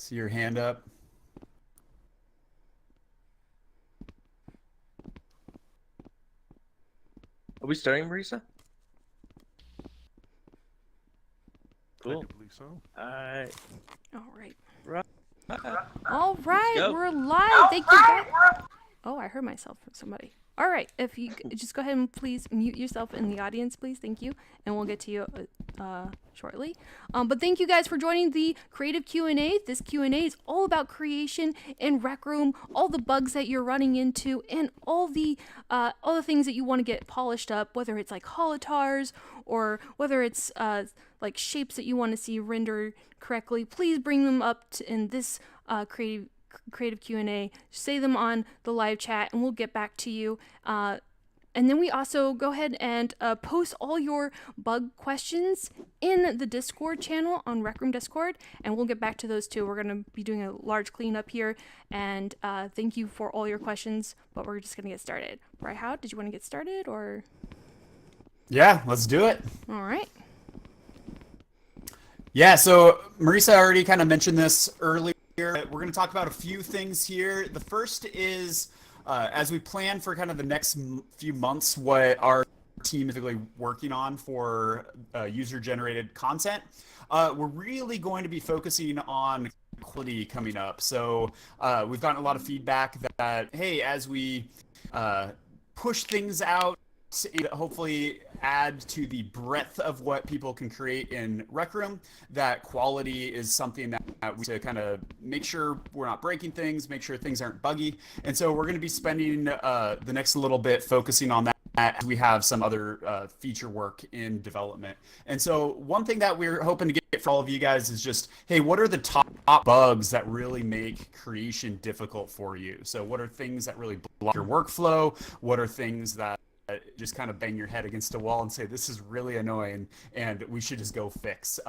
See your hand up. Are we starting, Marisa? Cool. So. All right. All right. Right. All right, go. we're live. Thank you guys. Oh, I heard myself from somebody. All right, if you just go ahead and please mute yourself in the audience, please. Thank you, and we'll get to you shortly. But thank you guys for joining the Creative Q&A. This Q&A is all about creation in Rec Room, all the bugs that you're running into, and all the things that you want to get polished up, whether it's like holotars or whether it's like shapes that you want to see rendered correctly. Please bring them up in this creative Q&A. Say them on the live chat and we'll get back to you. And then we also go ahead and post all your bug questions in the Discord channel on Rec Room Discord, and we'll get back to those too. We're going to be doing a large cleanup here, and thank you for all your questions, but we're just going to get started. Right, How? Did you want to get started, or? Yeah, let's do it. All right. Yeah, so Marisa already kind of mentioned this earlier. We're going to talk about a few things here. The first is, as we plan for kind of the next few months, what our team is really working on for user-generated content, we're really going to be focusing on quality coming up. So we've gotten a lot of feedback that, hey, as we push things out, and hopefully add to the breadth of what people can create in Rec Room, that quality is something that we to kind of make sure we're not breaking things, make sure things aren't buggy. And so we're going to be spending the next little bit focusing on that. We have some other feature work in development. And so one thing that we're hoping to get for all of you guys is just, hey, what are the top bugs that really make creation difficult for you? So what are things that really block your workflow? What are things that just kind of bang your head against a wall and say, this is really annoying and we should just go fix?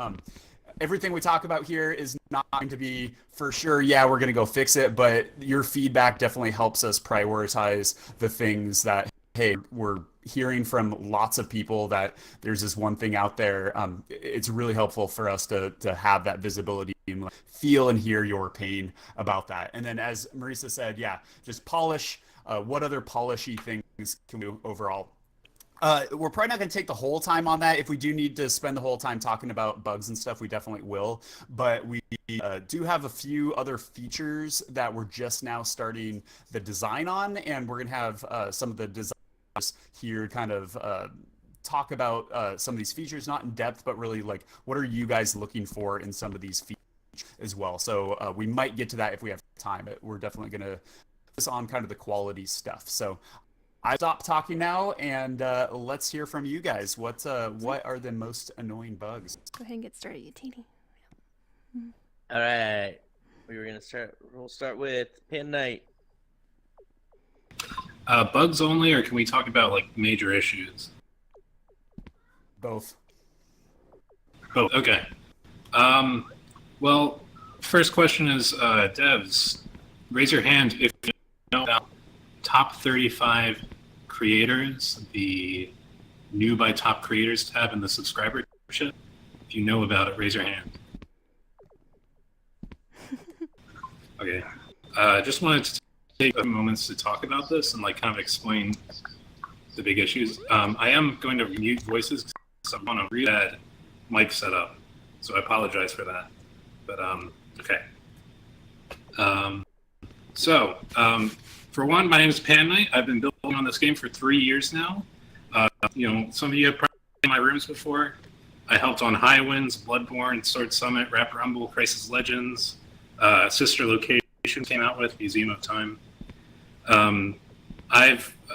Everything we talk about here is not going to be for sure, yeah, we're going to go fix it, but your feedback definitely helps us prioritize the things that, hey, we're hearing from lots of people that there's this one thing out there. It's really helpful for us to have that visibility and feel and hear your pain about that. And then as Marisa said, yeah, just polish. What other polishy things can we do overall? We're probably not going to take the whole time on that. If we do need to spend the whole time talking about bugs and stuff, we definitely will. But we do have a few other features that we're just now starting the design on, and we're going to have some of the designers here kind of talk about some of these features, not in depth, but really like what are you guys looking for in some of these features as well. So we might get to that if we have time. But we're definitely going to focus on kind of the quality stuff. So I stop talking now, and let's hear from you guys. What are the most annoying bugs? Go ahead and get started, you teeny. All right. We'll start with Pan Knight. Bugs only, or can we talk about like major issues? Both. Both. Okay. Well, first question is, devs, raise your hand if you know about top 35 creators, the new by top creators tab in the subscriber membership. If you know about it, raise your hand. Okay. Just wanted to take a few moments to talk about this and like kind of explain the big issues. I am going to mute voices because I want to read that mic setup, so I apologize for that. But okay. For one, my name is Pan Knight. I've been building on this game for 3 years now. Some of you have probably been in my rooms before. I helped on High Winds, Bloodborne, Sword Summit, Rap Rumble, Crisis Legends, Sister Location came out with, Museum of Time.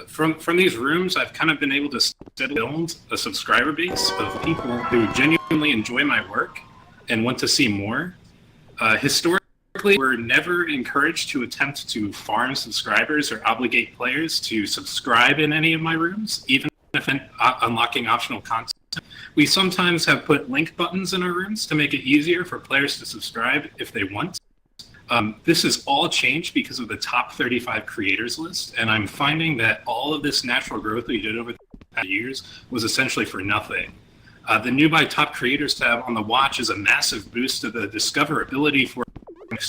From these rooms, I've kind of been able to steadily build a subscriber base of people who genuinely enjoy my work and want to see more. Historically, we're never encouraged to attempt to farm subscribers or obligate players to subscribe in any of my rooms, even if unlocking optional content. We sometimes have put link buttons in our rooms to make it easier for players to subscribe if they want. This has all changed because of the top 35 creators list, and I'm finding that all of this natural growth we did over the past years was essentially for nothing. The new by top creators tab on the watch is a massive boost to the discoverability for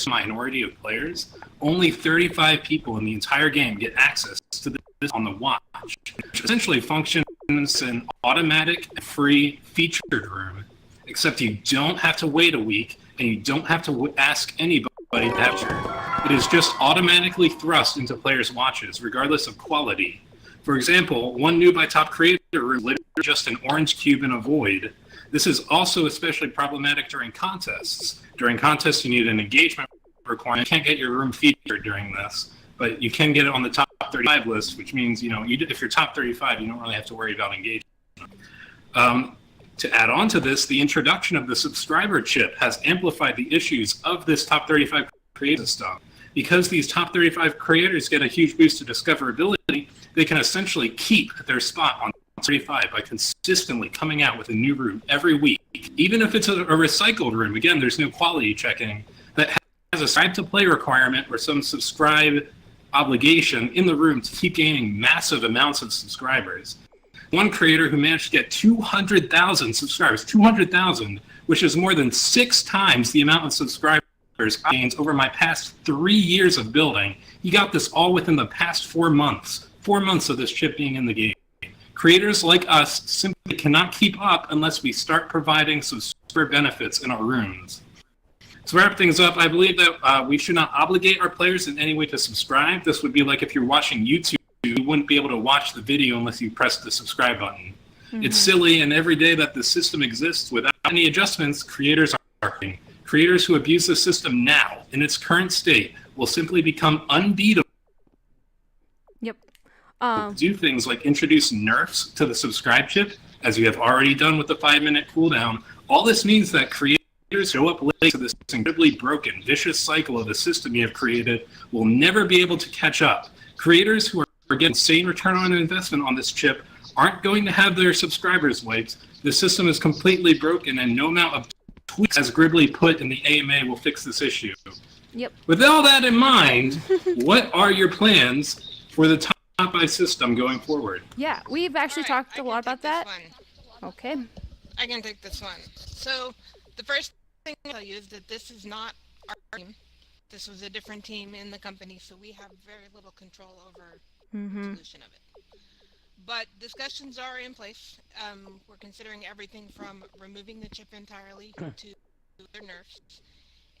minority of players, only 35 people in the entire game get access to this on the watch, which essentially functions as an automatic, free, featured room, except you don't have to wait a week and you don't have to ask anybody to capture. It is just automatically thrust into players' watches, regardless of quality. For example, one new by top creator room literally just an orange cube in a void. This is also especially problematic during contests. During contests, you need an engagement requirement. You can't get your room featured during this, but you can get it on the top 35 list, which means, if you're top 35, you don't really have to worry about engagement. To add on to this, the introduction of the subscriber chip has amplified the issues of this top 35 creator system. Because these top 35 creators get a huge boost to discoverability, they can essentially keep their spot on 35 by consistently coming out with a new room every week. Even if it's a recycled room, again, there's no quality checking, that has a subscribe to play requirement or some subscribe obligation in the room to keep gaining massive amounts of subscribers. One creator who managed to get 200,000 subscribers, 200,000, which is more than 6 times the amount of subscribers gains over my past 3 years of building. He got this all within the past 4 months. 4 months of this chip being in the game. Creators like us simply cannot keep up unless we start providing subscriber benefits in our rooms. To wrap things up, I believe that we should not obligate our players in any way to subscribe. This would be like if you're watching YouTube, you wouldn't be able to watch the video unless you press the subscribe button. Mm-hmm. It's silly, and every day that the system exists without any adjustments, creators are hurting. Creators who abuse the system now, in its current state, will simply become unbeatable. Yep. Do things like introduce nerfs to the subscribe chip, as you have already done with the 5-minute cooldown. All this means that creators show up late to this incredibly broken, vicious cycle of the system you have created will never be able to catch up. Creators who are getting insane return on investment on this chip aren't going to have their subscribers wiped. The system is completely broken, and no amount of tweaks, as Gribbly put in the AMA, will fix this issue. Yep. With all that in mind, what are your plans for the top 5 system going forward? Yeah, we've actually talked a lot about that. Okay. I can take this one. So the first thing I'll tell you is that this is not our team. This was a different team in the company, so we have very little control over the solution of it. But discussions are in place. We're considering everything from removing the chip entirely to their nerfs.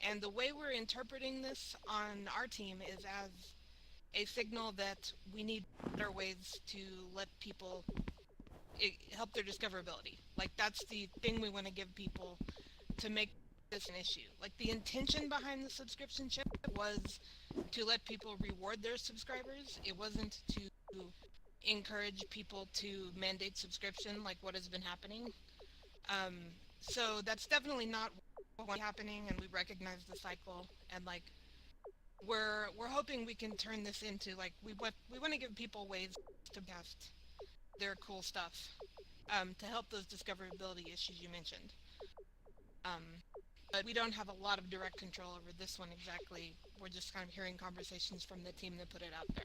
And the way we're interpreting this on our team is as a signal that we need better ways to let people help their discoverability. Like, that's the thing we want to give people to make this an issue. Like, the intention behind the subscription chip was to let people reward their subscribers. It wasn't to encourage people to mandate subscription like what has been happening. So that's definitely not what's happening, and we recognize the cycle, and like we're hoping we can turn this into, like, we want to give people ways to test their cool stuff to help those discoverability issues you mentioned. But we don't have a lot of direct control over this one exactly. We're just kind of hearing conversations from the team that put it out there.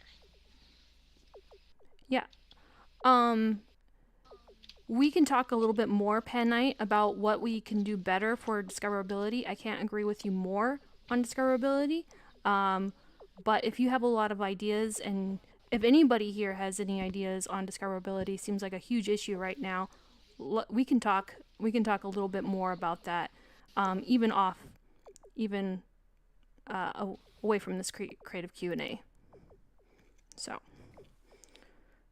Yeah. We can talk a little bit more, Pen Knight, about what we can do better for discoverability. I can't agree with you more on discoverability. But if you have a lot of ideas, and if anybody here has any ideas on discoverability, seems like a huge issue right now, we can talk a little bit more about that, even away from this creative Q&A. So,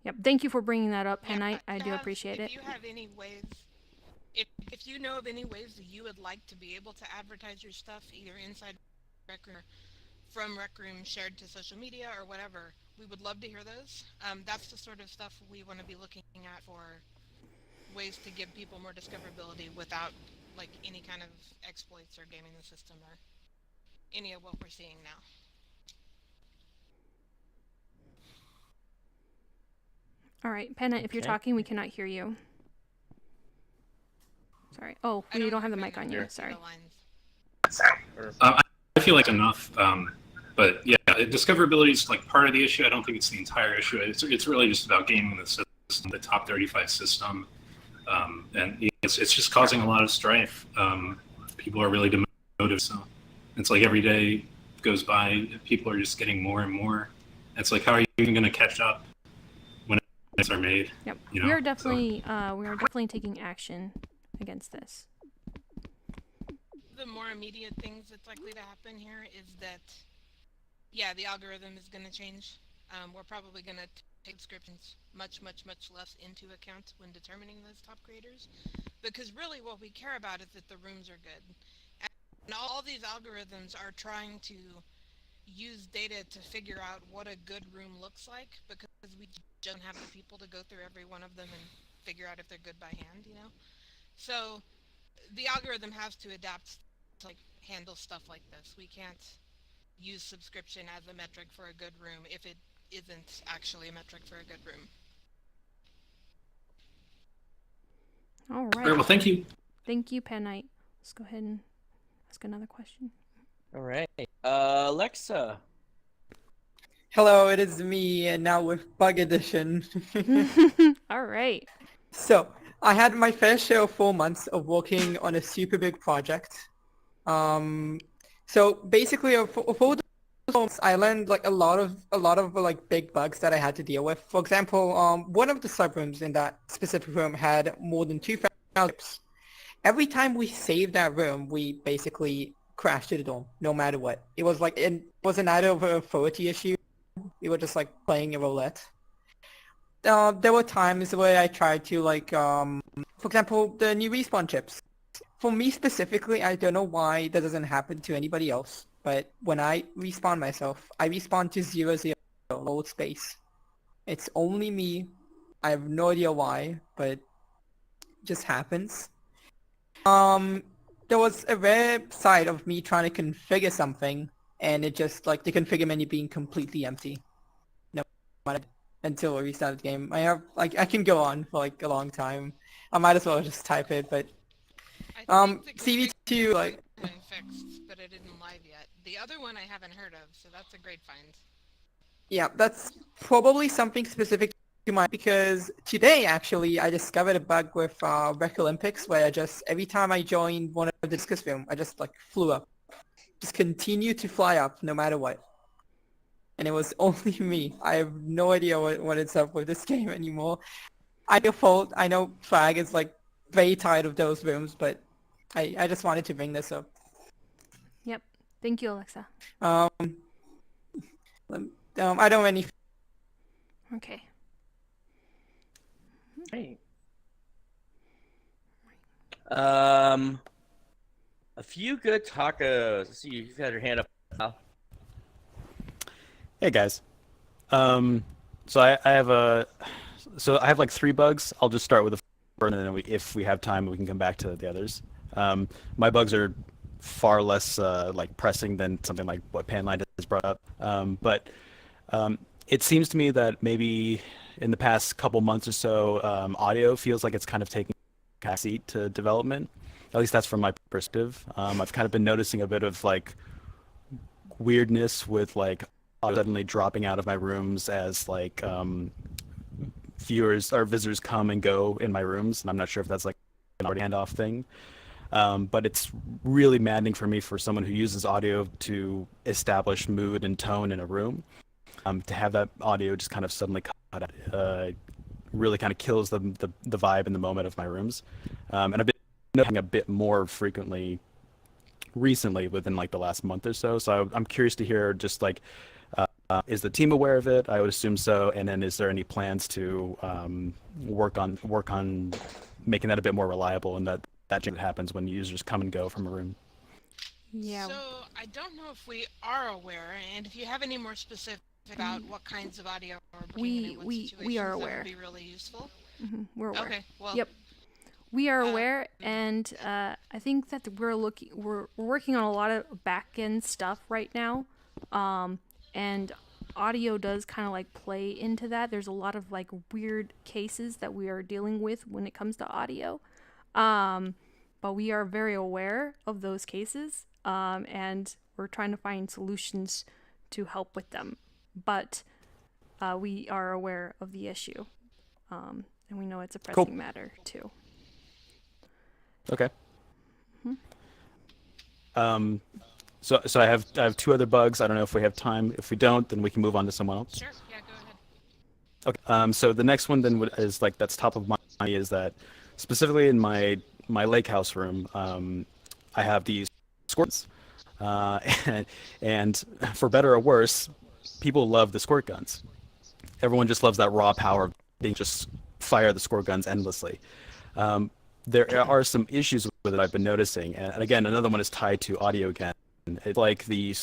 yep. Thank you for bringing that up, Pen Knight. I do appreciate it. If you have any ways, if you know of any ways that you would like to be able to advertise your stuff, either inside Rec Room or from Rec Room shared to social media or whatever, we would love to hear those. That's the sort of stuff we want to be looking at for ways to give people more discoverability without like any kind of exploits or gaming the system or any of what we're seeing now. All right, Penna, if you're talking, we cannot hear you. Sorry. Oh, you don't have the mic on you. Sorry. I feel like enough, but yeah, discoverability is like part of the issue. I don't think it's the entire issue. It's really just about gaming the system, the top 35 system, and it's just causing a lot of strife. People are really demotive, so It's like every day goes by, people are just getting more and more. It's like, how are you even going to catch up when edits are made? Yep. You know? We are definitely taking action against this. The more immediate things that's likely to happen here is that, yeah, the algorithm is going to change. We're probably going to take subscriptions much less into account when determining those top creators, because really what we care about is that the rooms are good. And all these algorithms are trying to use data to figure out what a good room looks like, because we don't have the people to go through every one of them and figure out if they're good by hand, you know? So the algorithm has to adapt to like handle stuff like this. We can't use subscription as a metric for a good room if it isn't actually a metric for a good room. All All right. right, well, thank you. Thank you, Pan Knight. Let's go ahead and ask another question. All right. Alexa. Hello, it is me, and now with Bug Edition. All right. So, I had my fair share of 4 months of working on a super big project. So basically, for all those months, I learned like a lot of like big bugs that I had to deal with. For example, one of the subrooms in that specific room had more than 2,000. Every time we saved that room, we basically crashed to the dorm, no matter what. It was like it wasn't either of an authority issue. We were just like playing a roulette. There were times where I tried to like, for example, the new respawn chips. For me specifically, I don't know why that doesn't happen to anybody else, but when I respawn myself, I respawn to 0, load space. It's only me. I have no idea why, but it just happens. There was a rare side of me trying to configure something, and it just like the configure menu being completely empty. No, until I restart the game. I can go on for like a long time. I might as well just type it, but I think the CV2 like has been fixed, but it isn't live yet. The other one I haven't heard of, so that's a great find. yeah, that's probably something specific to my because today actually I discovered a bug with Rec Olympics where I just every time I joined one of the discus room, I just like flew up, just continue to fly up no matter what. And it was only me. I have no idea what it's up with this game anymore. I default. I know Flag is like very tired of those rooms, but I just wanted to bring this up. Yep. Thank you, Alexa. I don't have any. Okay. Hey. A few good tacos. Let's see, you've had your hand up now. Hey guys. So I have like 3 bugs. I'll just start with the first, and then if we have time, we can come back to the others. My bugs are far less like pressing than something like what Panline has brought up. But it seems to me that maybe in the past couple months or so, audio feels like it's kind of taking a backseat to development. At least that's from my perspective. I've kind of been noticing a bit of like weirdness with like suddenly dropping out of my rooms as like viewers or visitors come and go in my rooms, and I'm not sure if that's like an audio handoff thing. But it's really maddening for me for someone who uses audio to establish mood and tone in a room. To have that audio just kind of suddenly cut out, really kind of kills the vibe and the moment of my rooms. And I've been noticing a bit more frequently recently within like the last month or so. So I'm curious to hear just like, is the team aware of it? I would assume so. And then is there any plans to work on making that a bit more reliable and that happens when users come and go from a room? Yeah. So I don't know if we are aware, and if you have any more specific about what kinds of audio are bringing in what we are situations, aware. that would be really useful. We're aware. Okay, well, Yep. We are aware, and I think that we're working on a lot of back end stuff right now, and audio does kind of like play into that. There's a lot of like weird cases that we are dealing with when it comes to audio, but we are very aware of those cases, and we're trying to find solutions to help with them. But we are aware of the issue, and we know it's a pressing matter too. Okay. So I have two other bugs. I don't know if we have time. If we don't, then we can move on to someone else. Sure. Yeah, go ahead. Okay. So the next one then is like that's top of mind is that specifically in my lake house room, I have these squirts, and for better or worse, people love the squirt guns. Everyone just loves that raw power of being just fire the squirt guns endlessly. There are some issues with it I've been noticing, and again, another one is tied to audio again. It's like the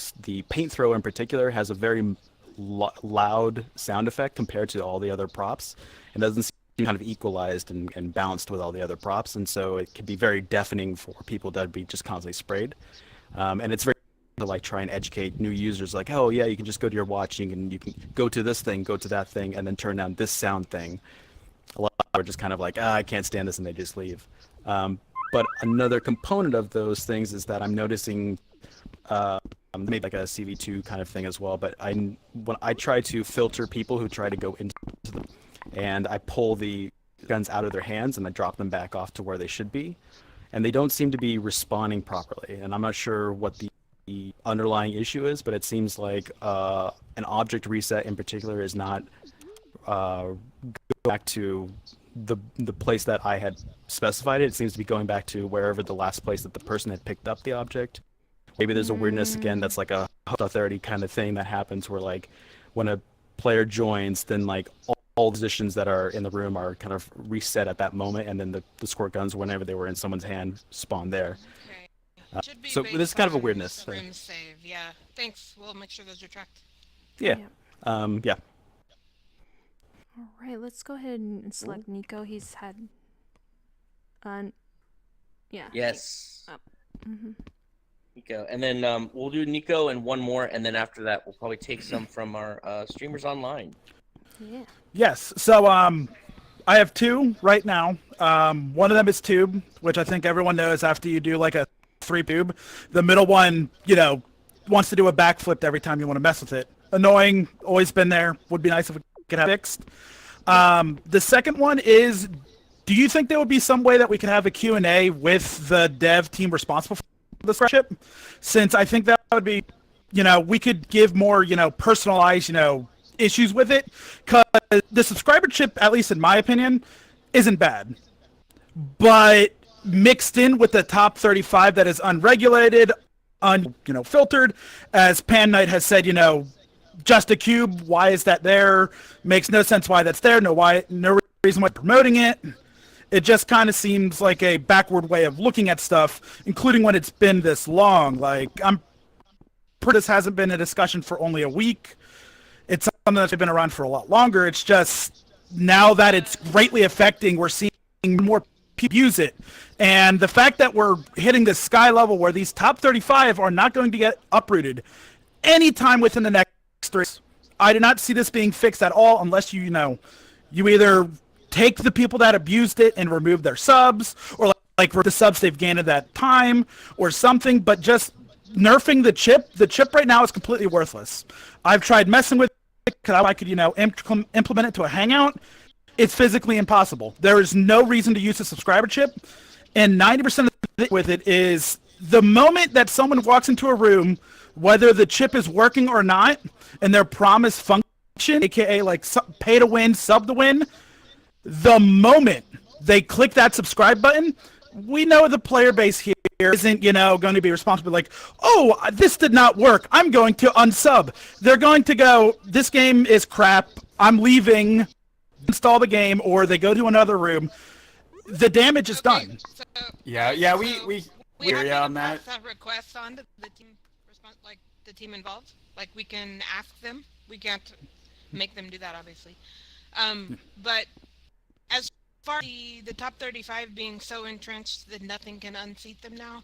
paint thrower in particular has a very loud sound effect compared to all the other props. It doesn't seem kind of equalized and balanced with all the other props, and so it can be very deafening for people that be just constantly sprayed. And it's very to like try and educate new users, like, oh yeah, you can just go to your watch, you can go to this thing, go to that thing, and then turn down this sound thing. A lot are just kind of like, I can't stand this, and they just leave. But another component of those things is that I'm noticing maybe like a CV2 kind of thing as well. But when I try to filter people who try to go into them, and I pull the guns out of their hands and I drop them back off to where they should be, and they don't seem to be responding properly. And I'm not sure what the underlying issue is, but it seems like an object reset in particular is not go back to the place that I had specified it. It seems to be going back to wherever the last place that the person had picked up the object. Maybe there's a weirdness again that's like a authority kind of thing that happens where like when a player joins, then like all positions that are in the room are kind of reset at that moment, and then the squirt guns, whenever they were in someone's hand, spawn there. Okay. Should be So based this is kind of a on weirdness. the room save. Yeah. Thanks. We'll make sure those are tracked. Yeah. Yeah. All right, let's go ahead and select Nico. He's had, yeah. Yes. Mm-hmm. Nico, and then we'll do Nico and one more, and then after that we'll probably take some from our streamers online. Yeah. Yes. So I have two right now. One of them is tube, which I think everyone knows after you do like a 3 tube. The middle one, wants to do a backflip every time you want to mess with it. Annoying, always been there. Would be nice if we could have it fixed. The second one is, do you think there would be some way that we could have a Q&A with the dev team responsible for this chip? Since I think that would be, we could give more, personalized, issues with it. Because the subscriber chip, at least in my opinion, isn't bad. But mixed in with the top 35 that is unregulated, filtered, as Pan Knight has said, just a cube, why is that there? Makes no sense why that's there, no reason why promoting it. It just kind of seems like a backward way of looking at stuff, including when it's been this long. Like, this hasn't been a discussion for only a week. It's something that's been around for a lot longer. It's just, now that it's greatly affecting, we're seeing more people use it. And the fact that we're hitting this sky level where these top 35 are not going to get uprooted anytime within the next 3 years, I do not see this being fixed at all unless you either take the people that abused it and remove their subs, or like the subs they've gained at that time or something, but just nerfing the chip right now is completely worthless. I've tried messing with it because I could, implement it to a hangout. It's physically impossible. There is no reason to use the subscriber chip, and 90% of it with it is the moment that someone walks into a room, whether the chip is working or not, and their promised function, aka like pay to win, sub to win, the moment they click that subscribe button, we know the player base here isn't, going to be responsible. Like, oh, this did not work, I'm going to unsub. They're going to go, this game is crap, I'm leaving, install the game, or they go to another room. The damage is done. So, Yeah, we hear you on that. Pass that request on to the team, like the team involved. Like, we can ask them. We can't make them do that, obviously. But as far as the top 35 being so entrenched that nothing can unseat them now,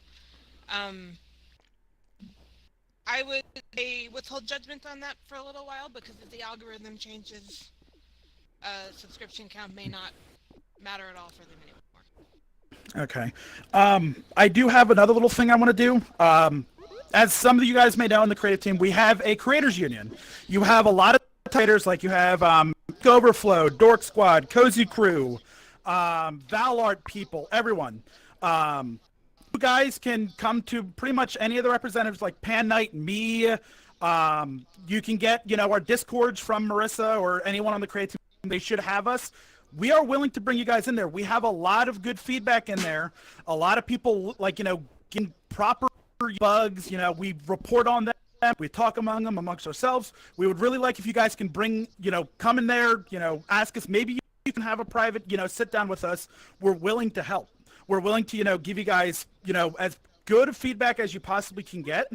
I would say withhold judgment on that for a little while, because if the algorithm changes, subscription count may not matter at all for them anymore. Okay. I do have another little thing I want to do. As some of you guys may know in the creative team, we have a creators union. You have a lot of creators, like you have Overflow, Dork Squad, Cozy Crew, Valart people, everyone. guys can come to pretty much any of the representatives like Pan Knight, me. You can get, our Discords from Marissa or anyone on the creative team. They should have us. We are willing to bring you guys in there. We have a lot of good feedback in there. A lot of people, getting proper bugs. We report on them. We talk amongst ourselves. We would really like if you guys can bring, come in there, ask us. Maybe you can have a private, sit down with us. We're willing to help. We're willing to, give you guys, as good feedback as you possibly can get.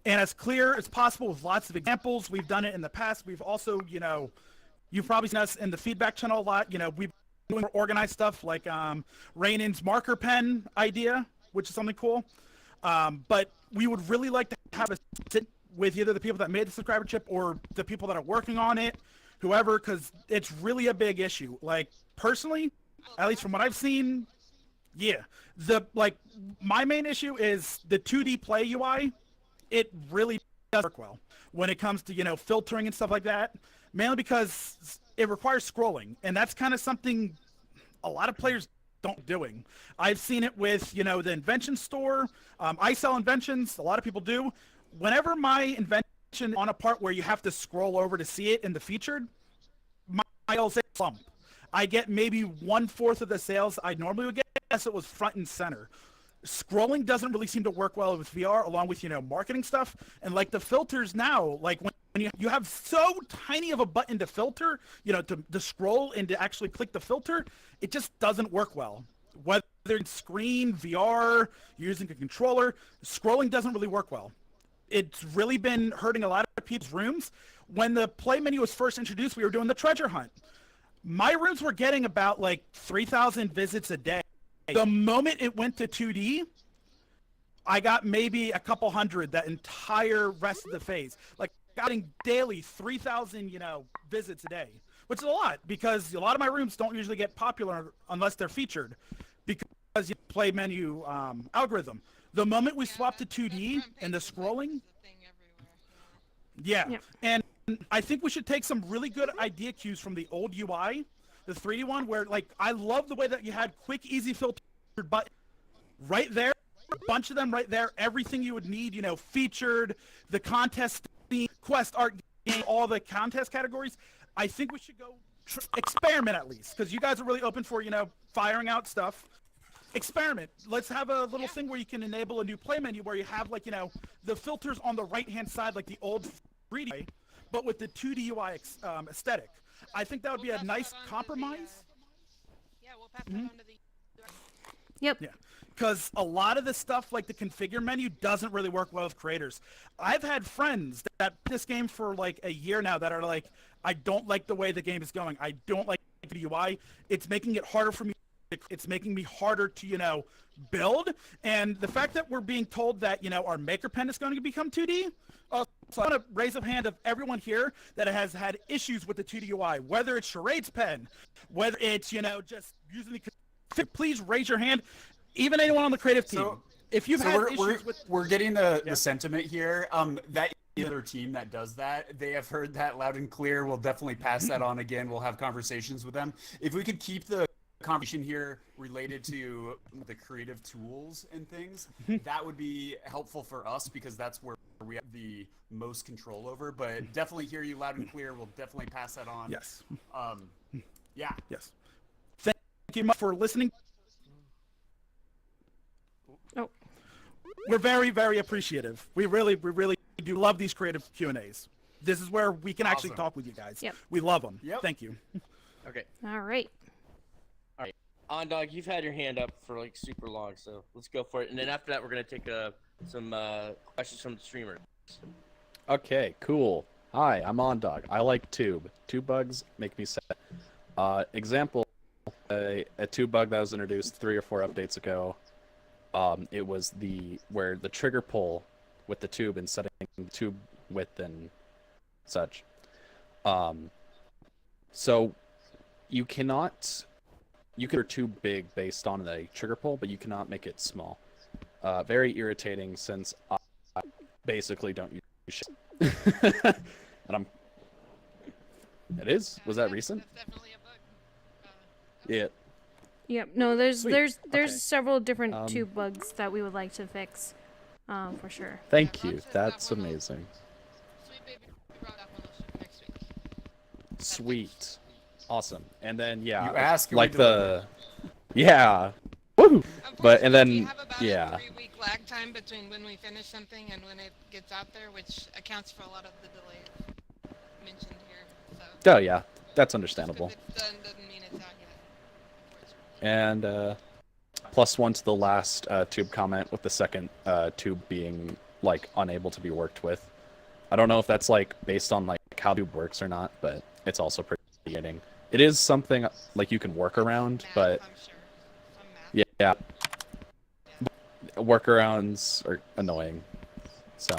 And as clear as possible with lots of examples. We've done it in the past. We've also, you've probably seen us in the feedback channel a lot. We've doing organized stuff like Rainan's marker pen idea, which is something cool. But we would really like to have a sit with either the people that made the subscriber chip or the people that are working on it, whoever, because it's really a big issue. Like, personally, at least from what I've seen, yeah. My main issue is the 2D play UI. It really does work well when it comes to, filtering and stuff like that, mainly because it requires scrolling, and that's kind of something a lot of players don't doing. I've seen it with, the invention store. I sell inventions. A lot of people do. Whenever my invention on a part where you have to scroll over to see it in the featured, my sales slump. I get maybe 1/4 of the sales I normally would get unless it was front and center. Scrolling doesn't really seem to work well with VR, along with, marketing stuff. And the filters now, when you have so tiny of a button to filter, to scroll and to actually click the filter, it just doesn't work well. Whether it's screen, VR, using a controller, scrolling doesn't really work well. It's really been hurting a lot of people's rooms. When the play menu was first introduced, we were doing the treasure hunt. My rooms were getting about 3,000 visits a day. The moment it went to 2D, I got maybe a couple hundred that entire rest of the phase. Getting daily 3,000, visits a day, which is a lot because a lot of my rooms don't usually get popular unless they're featured because play menu algorithm. The moment we swapped to 2D and the scrolling, yeah. And I think we should take some really good idea cues from the old UI, the 3D one, where I love the way that you had quick, easy filtered button right there, a bunch of them right there, everything you would need, featured, the contest, quest, art, game, all the contest categories. I think we should go experiment at least, because you guys are really open for, firing out stuff. Experiment. Let's have a little thing where you can enable a new play menu where you have the filters on the right-hand side like the old 3D, but with the 2D UI aesthetic. I think that would be a nice compromise. We'll pass that on to the. Yep. Yeah, because a lot of the stuff like the configure menu doesn't really work well with creators. I've had friends that play this game for a year now that are I don't like the way the game is going. I don't like the UI. It's making it harder for me. It's making me harder to, build. And the fact that we're being told that, our maker pen is going to become 2D. So I want to raise a hand of everyone here that has had issues with the 2D UI, whether it's Charade's pen, whether it's, just using the... Please raise your hand. Even anyone on the creative team. So, if you've had issues with... We're getting the sentiment here. That other team that does that, they have heard that loud and clear. We'll definitely pass that on again. We'll have conversations with them. If we could keep the conversation here related to the creative tools and things, that would be helpful for us because that's where we have the most control over. But definitely hear you loud and clear. We'll definitely pass that on. Yes. Yeah. Yes. Thank you much for listening. Oh. We're very, very appreciative. We really do love these creative Q&As. This is where we can actually talk with you guys. Yep. We love them. Yep. Thank you. Okay. All right. Ondog, you've had your hand up for super long, so let's go for it. And then after that, we're gonna take some questions from the streamers. Okay, cool. Hi, I'm Ondog. I like tube. Tube bugs make me sad. Example, a tube bug that was introduced 3 or 4 updates ago. It was where the trigger pull with the tube and setting the tube width and such. So you can too big based on the trigger pull, but you cannot make it small. Very irritating since I basically don't use shit. And it is? Was that recent? That's definitely a bug. Yeah. Yep. No, there's Sweet. there's Okay. several different Um, tube bugs that we would like to fix, for sure. Thank Yeah, you. Rob says That's that one will- amazing. Sweet baby Rob, that one will ship next week. Sweet. Awesome. And then yeah, You ask and like we deliver. yeah. Woo! But and Unfortunately, then we have about yeah. a 3-week lag time between when we finish something and when it gets out there, which accounts for a lot of the delays mentioned here. So Oh yeah, that's just understandable. 'cause it's done doesn't mean it's out yet. And Unfortunately. +1 to the last tube comment with the second tube being like unable to be worked with. I don't know if that's like based on like how tube works or not, but it's also pretty getting. It is something like you can work around, Math, but I'm sure. Some math. yeah, workarounds are annoying. So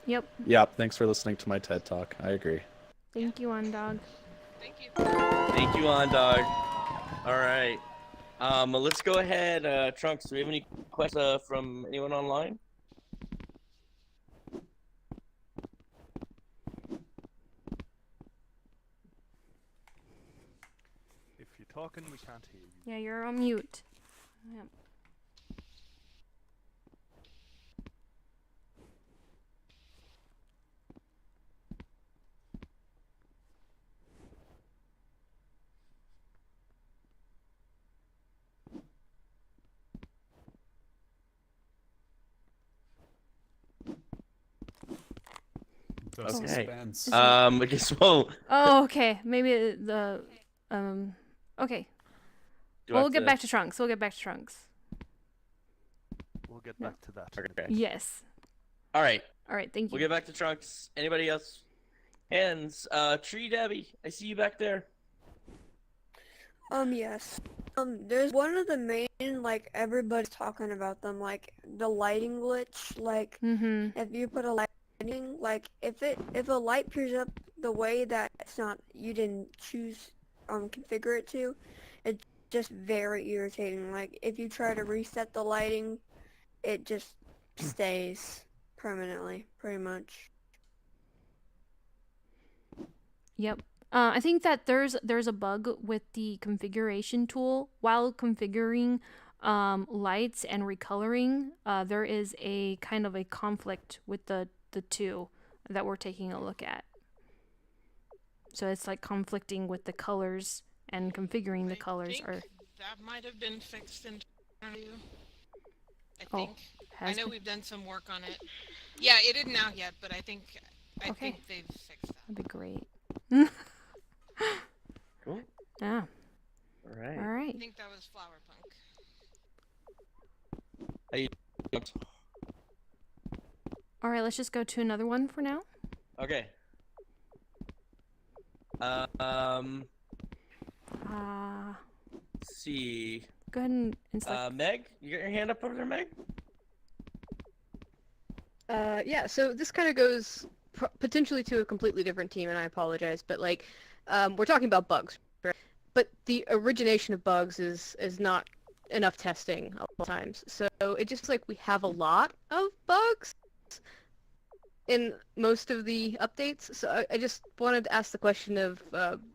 Yep. yeah, thanks for listening to my TED talk. I agree. Thank you, Undog. Thank you. Thank you, on dog. All right. Let's go ahead. Trunks, do we have any questions from anyone online? If you're talking, we can't hear you. Yeah, you're on mute. Yep. The Okay. suspense. I guess we'll. Oh, okay. Maybe okay. do Well, I we'll get have back to Trunks. We'll get back to Trunks. We'll get No. back to that. Okay. Yes. All right. All right. Thank We'll you. get back to Trunks. Anybody else? Hands. Tree Debbie, I see you back there. Yes. There's one of the main, like, everybody's talking about them, like, the lighting glitch, like, Mm-hmm. if you put a lighting, like, if a light appears up the way that it's not, you didn't choose, configure it to, it's just very irritating. Like, if you try to reset the lighting, it just stays permanently, pretty much. Yep. I think that there's a bug with the configuration tool. While configuring lights and recoloring, there is a kind of a conflict with the two that we're taking a look at. So it's like conflicting with the colors and configuring the colors think are. that might have been fixed internally. I Oh, think. I has know been? we've done some work on it. Yeah, it isn't out yet, but I think Okay. they've fixed that. That'd be great. Cool. Yeah. All right. All I right. think that was Flower Punk. All right. Let's just go to another one for now. Okay. Let's see. Go ahead and select. Meg, you got your hand up over there, Meg? Yeah, so this kind of goes potentially to a completely different team, and I apologize, but like, we're talking about bugs, right? But the origination of bugs is not enough testing a lot of times. So it just like we have a lot of bugs in most of the updates. So I just wanted to ask the question of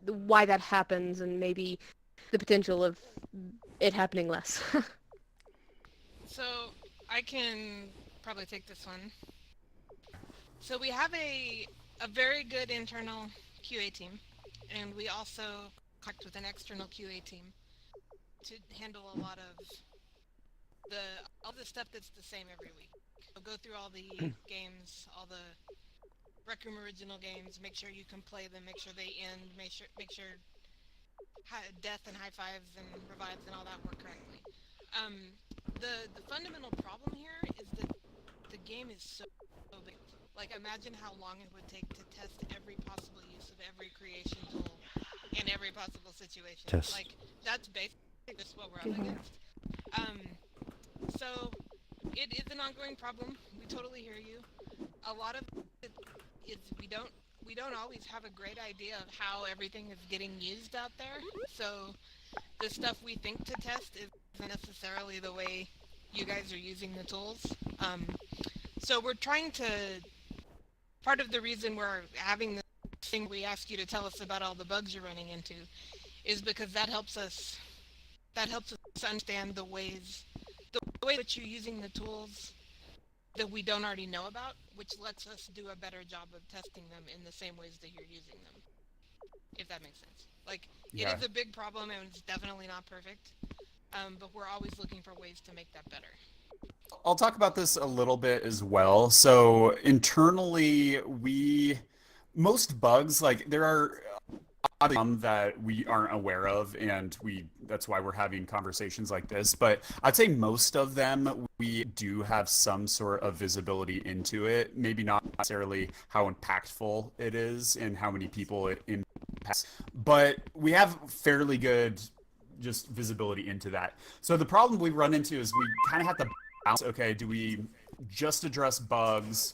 why that happens and maybe the potential of it happening less. So I can probably take this one. So we have a very good internal QA team, and we also connect with an external QA team to handle a lot of all the stuff that's the same every week. We'll go through all the games, all the Rec Room original games, make sure you can play them, make sure they end, make sure death and high fives and revives and all that work correctly. The fundamental problem here is that the game is so big. Like, imagine how long it would take to test every possible use of every creation tool in every possible situation. Yes. Like, that's basically just what we're up against. So it is an ongoing problem. We totally hear you. A lot of it is we don't always have a great idea of how everything is getting used out there. So the stuff we think to test isn't necessarily the way you guys are using the tools. So we're trying to. Part of the reason we're having this thing we ask you to tell us about all the bugs you're running into is because that helps us to understand the way that you're using the tools that we don't already know about, which lets us do a better job of testing them in the same ways that you're using them, if that makes sense. Like, it is a big problem, and it's definitely not perfect, but we're always looking for ways to make that better. I'll talk about this a little bit as well. So internally, most bugs, like there are some that we aren't aware of, and that's why we're having conversations like this. But I'd say most of them, we do have some sort of visibility into it. Maybe not necessarily how impactful it is and how many people it impacts, but we have fairly good just visibility into that. So the problem we run into is we kind of have to balance, okay, do we just address bugs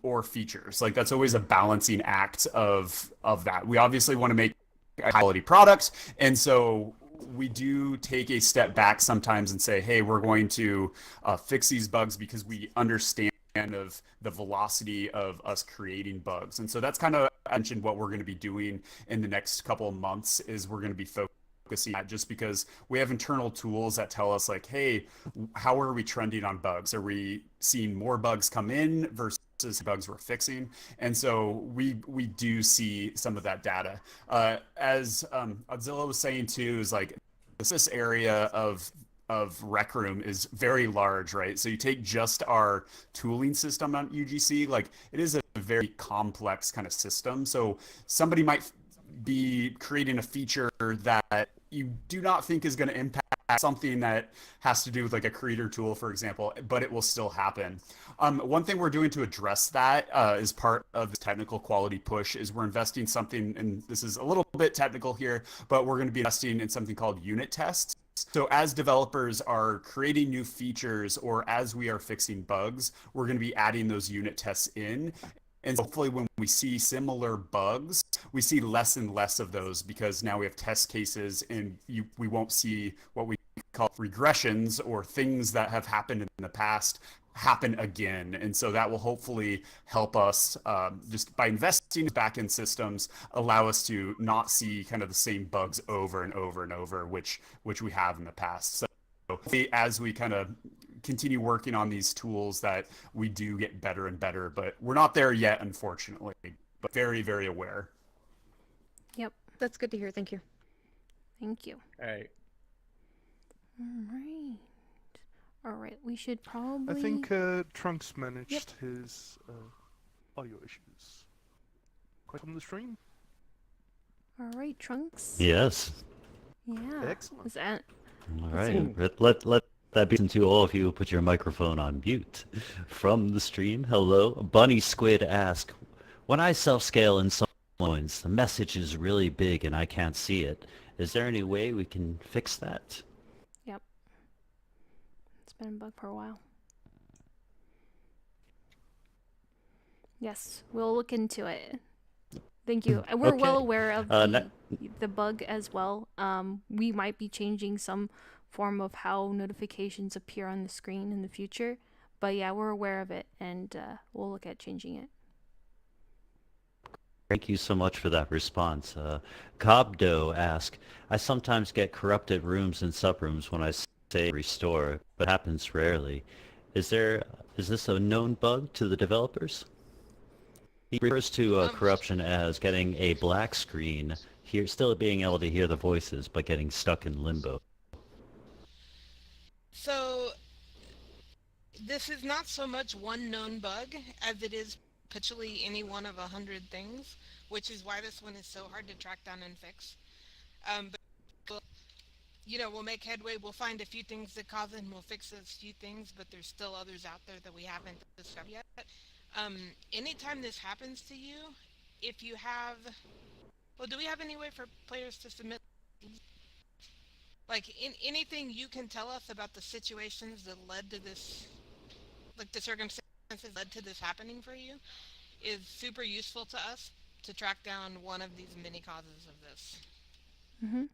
or features? Like that's always a balancing act of that. We obviously want to make a quality product, and so we do take a step back sometimes and say, hey, we're going to fix these bugs because we understand of the velocity of us creating bugs. And so that's kind of, I mentioned what we're going to be doing in the next couple of months is we're going to be focusing at, just because we have internal tools that tell us like, hey, how are we trending on bugs? Are we seeing more bugs come in versus bugs we're fixing? And so we do see some of that data. As Odzilla was saying too, is like this area of Rec Room is very large, right? So you take just our tooling system on UGC, like it is a very complex kind of system. So somebody might be creating a feature that you do not think is going to impact something that has to do with like a creator tool, for example, but it will still happen. One thing we're doing to address that as part of the technical quality push is we're investing something, and this is a little bit technical here, but we're going to be investing in something called unit tests. So as developers are creating new features or as we are fixing bugs, we're going to be adding those unit tests in. And so hopefully when we see similar bugs, we see less and less of those because now we have test cases and we won't see what we call regressions or things that have happened in the past happen again. And so that will hopefully help us just by investing in back-end systems, allow us to not see kind of the same bugs over and over and over, which we have in the past. So as we kind of continue working on these tools, that we do get better and better, but we're not there yet, unfortunately, but very, very aware. Yep. That's good to hear. Thank you. Thank you. All right. All right. We should probably... I think Trunks managed his audio issues quite on the stream. All right, Trunks. Yes. Yeah. Excellent. Is that... All right. Let that be to all of you who put your microphone on mute. From the stream, hello. Bunny Squid ask, when I self-scale in some points, the message is really big and I can't see it. Is there any way we can fix that? Yep. It's been a bug for a while. Yes, we'll look into it. Thank you. And we're well aware of the bug as well. We might be changing some form of how notifications appear on the screen in the future. But yeah, we're aware of it, and we'll look at changing it. Thank you so much for that response. Cobdo asked, I sometimes get corrupted rooms and subrooms when I say restore, but happens rarely. Is this a known bug to the developers? He refers to corruption as getting a black screen, still being able to hear the voices, but getting stuck in limbo. So this is not so much one known bug as it is potentially any one of 100 things, which is why this one is so hard to track down and fix. But we'll make headway. We'll find a few things that cause it, and we'll fix those few things. But there's still others out there that we haven't discovered yet. Anytime this happens to you, if you have, do we have any way for players to submit? Like anything you can tell us about the situations that led to this, like the circumstances that led to this happening for you, is super useful to us to track down one of these many causes of this. Mm-hmm.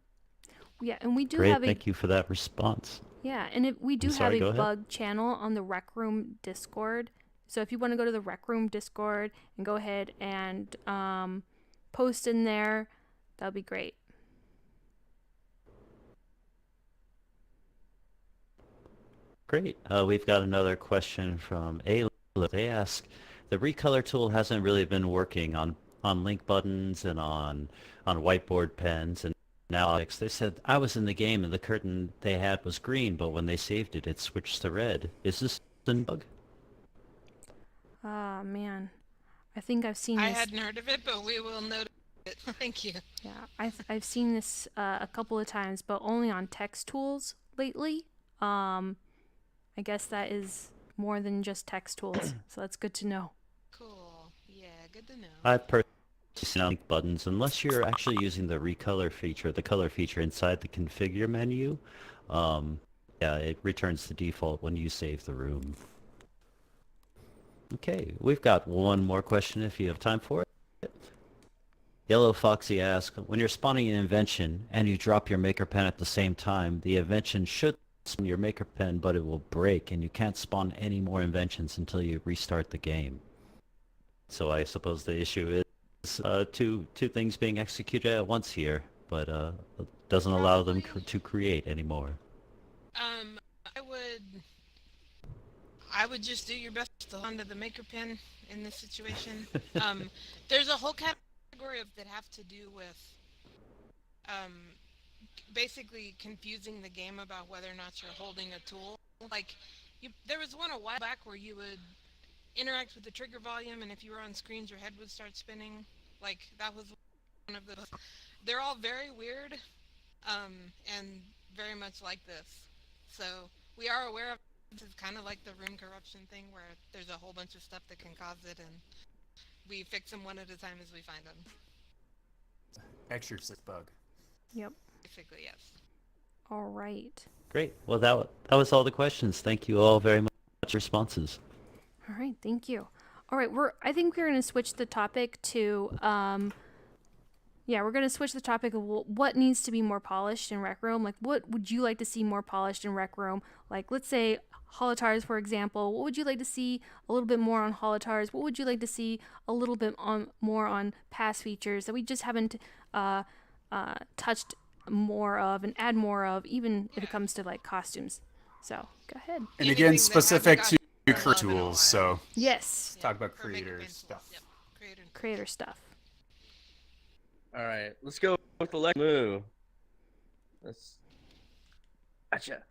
Yeah, and we do Great, have thank you for that response. Yeah, and we do have a bug channel on the Rec Room Discord. So if you want to go to the Rec Room Discord and go ahead and post in there, that would be great. Great. We've got another question from A. They ask, the recolor tool hasn't really been working on link buttons and on whiteboard pens and now they said I was in the game and the curtain they had was green, but when they saved it, it switched to red. Is this a bug? Ah, man. I think I've seen I this. hadn't heard of it, but we will note it. Thank you. Yeah, I've seen this a couple of times, but only on text tools lately. I guess that is more than just text tools, so that's good to know. Cool. Yeah, good to know. I personally see link buttons unless you're actually using the recolor feature, the color feature inside the configure menu. Yeah, it returns the default when you save the room. Okay, we've got one more question if you have time for it. Yellow Foxy asks, when you're spawning an invention and you drop your maker pen at the same time, the invention should spawn your maker pen, but it will break and you can't spawn any more inventions until you restart the game. So I suppose the issue is two things being executed at once here, but it doesn't allow them to create anymore. I would just do your best to hold onto the maker pen in this situation. There's a whole category that have to do with basically confusing the game about whether or not you're holding a tool. Like, there was one a while back where you would interact with the trigger volume, and if you were on screens, your head would start spinning. Like, that was one of those. They're all very weird, and very much like this. So we are aware of this is kind of like the room corruption thing, where there's a whole bunch of stuff that can cause it, and we fix them one at a time as we find them. Exorcist bug. Yep. Basically, yes. All right. Great. Well, that was all the questions. Thank you all very much for responses. All right, thank you. All right, I think we're going to switch the topic to we're going to switch the topic of what needs to be more polished in Rec Room. Like, what would you like to see more polished in Rec Room? Like, let's say Holotars, for example. What would you like to see a little bit more on Holotars? What would you like to see a little bit more on past features that we just haven't touched more of and add more of, even if it comes to like costumes? So go ahead. And again, specific to creator tools. So yes, let's talk about creator stuff. Yep. Creator stuff. All right, let's go with the Moo. Gotcha.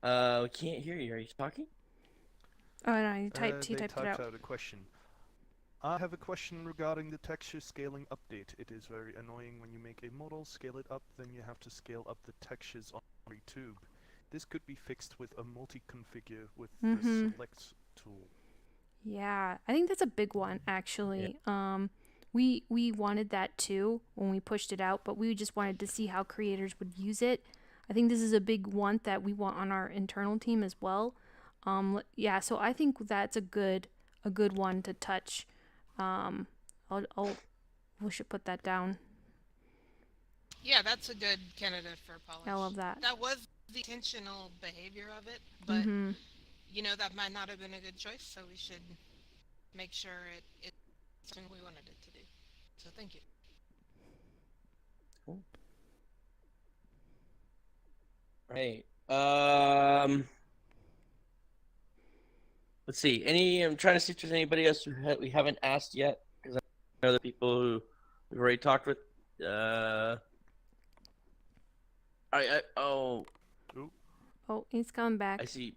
We can't hear you. Are you talking? Oh no, you typed it out. A question. I have a question regarding the texture scaling update. It is very annoying when you make a model, scale it up, then you have to scale up the textures on every tube. This could be fixed with a multi-configure with the select tool. Yeah, I think that's a big one actually. Yeah. We wanted that too when we pushed it out, but we just wanted to see how creators would use it. I think this is a big one that we want on our internal team as well. Yeah, so I think that's a good one to touch. We should put that down. Yeah, that's a good candidate for polish. I love that. That was the intentional behavior of it, but you know, that might not have been a good choice, so we should make sure it's something we wanted it to do. So thank you. Cool. Right. Let's see. I'm trying to see if there's anybody else we haven't asked yet, because I know the people who we've already talked with. Oh, he's coming back. I see.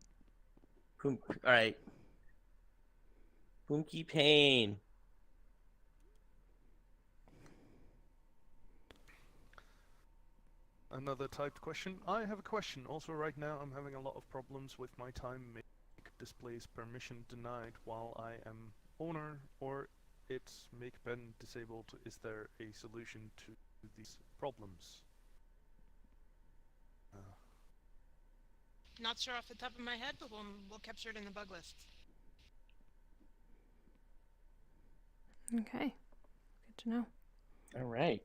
All right. Punky Pain. Another typed question. I have a question. Also, right now I'm having a lot of problems with my time make displays permission denied while I am owner, or it's make pen disabled. Is there a solution to these problems? Not sure off the top of my head, but we'll capture it in the bug list. Okay, good to know. All right.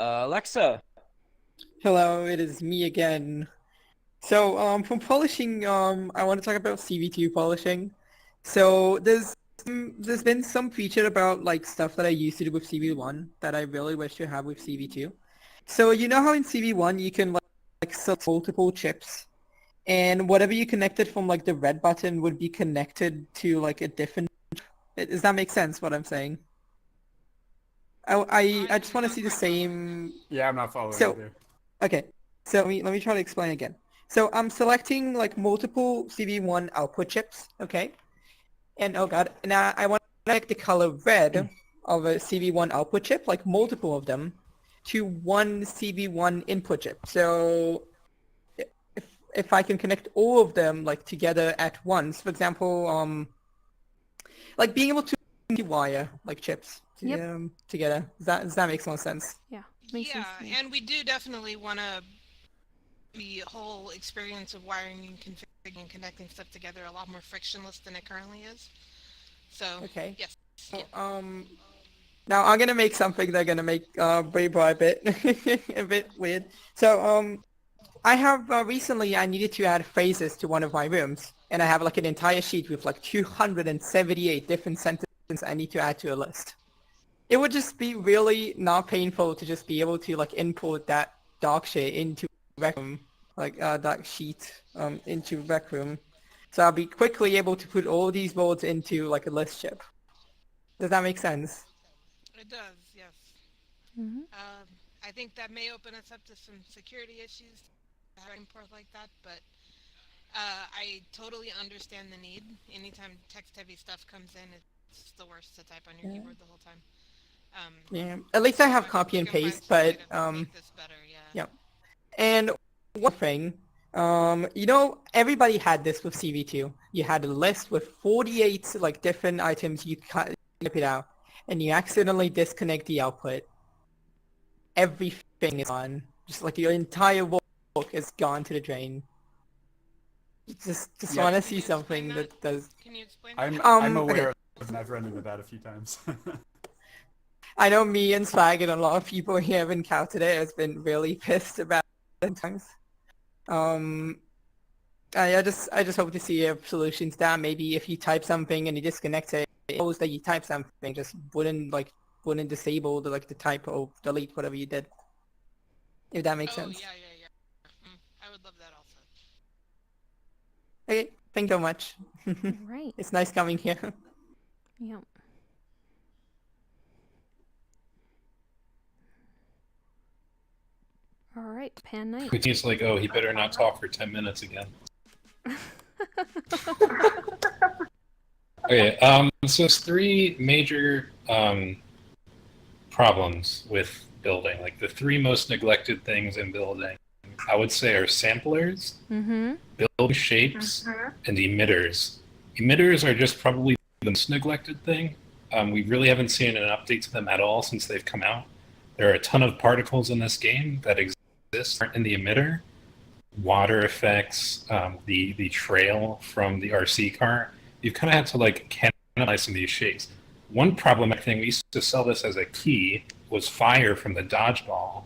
Alexa. Hello, it is me again. So, from polishing, I want to talk about CV2 polishing. So, there's been some feature about, like, stuff that I used to do with CV1 that I really wish to have with CV2. So you know how in CV1 you can like select multiple chips, and whatever you connected from like the red button would be connected to like a different. Does that make sense? What I'm saying? I just want to see the same. Yeah, I'm not following So either. okay, so let me try to explain again. So I'm selecting like multiple CV1 output chips, okay? And oh god, now I want to connect the color red of a CV1 output chip, like multiple of them, to one CV1 input chip. So if I can connect all of them like together at once, for example, like being able to wire like chips together. Does that make more sense? Yeah. Makes sense to me. And we do definitely want to the whole experience of wiring and configuring and connecting stuff together a lot more frictionless than it currently is. So Okay. yes. Now I'm gonna make something that's gonna make Braveheart a bit a bit weird. So I have recently I needed to add phrases to one of my rooms, and I have like an entire sheet with like 278 different sentences I need to add to a list. It would just be really not painful to just be able to like import that doc sheet into Rec Room, like doc sheet into Rec Room. So I'll be quickly able to put all these words into like a list chip. Does that make sense? It does, yes. Mm-hmm. I think that may open us up to some security issues to have import like that, but I totally understand the need. Anytime text-heavy stuff comes in, it's the worst to type on your keyboard the whole time. Yeah, at least I have copy and paste, but make this better, yeah. And one thing, you know, everybody had this with CV2. You had a list with 48 like different items you type it out, and you accidentally disconnect the output. Everything is gone. Just like your entire work is gone to the drain. Just Yeah. want to see something that does. Can you explain I'm aware okay. of it. I've run into that a few times. I know me and Swag and a lot of people here have encountered it. Has been really pissed about it sometimes. I just hope to see a solution to that. Maybe if you type something and you disconnect it, it knows that you type something, just wouldn't disable the the type or delete whatever you did. If that makes sense. Yeah. I would love that also. Okay, thank you so much. Right. It's nice coming here. Yep. All right, Pan Knight. He's like, oh, he better not talk for 10 minutes again. Okay, so there's three major problems with building. Like the three most neglected things in building, I would say, are samplers, building shapes, and emitters. Emitters are just probably the most neglected thing. We really haven't seen an update to them at all since they've come out. There are a ton of particles in this game that exist in the emitter. Water effects, the trail from the RC car. You've kind of had to like cannibalize some of these shapes. One problematic thing, we used to sell this as a key, was fire from the dodgeball.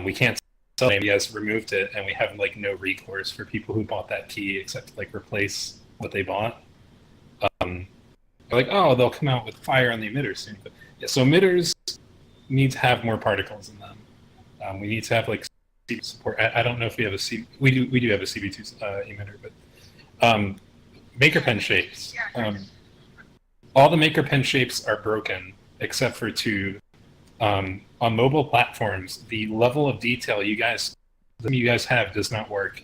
We can't sell it. You guys removed it, and we have like no recourse for people who bought that key except to like replace what they bought. Like, oh, they'll come out with fire on the emitter soon. But yeah, so emitters need to have more particles in them. We need to have like CV support. I don't know if we have a C. We do have a CV2 emitter, but maker pen shapes. All the maker pen shapes are broken except for two. On mobile platforms, the level of detail you guys have does not work.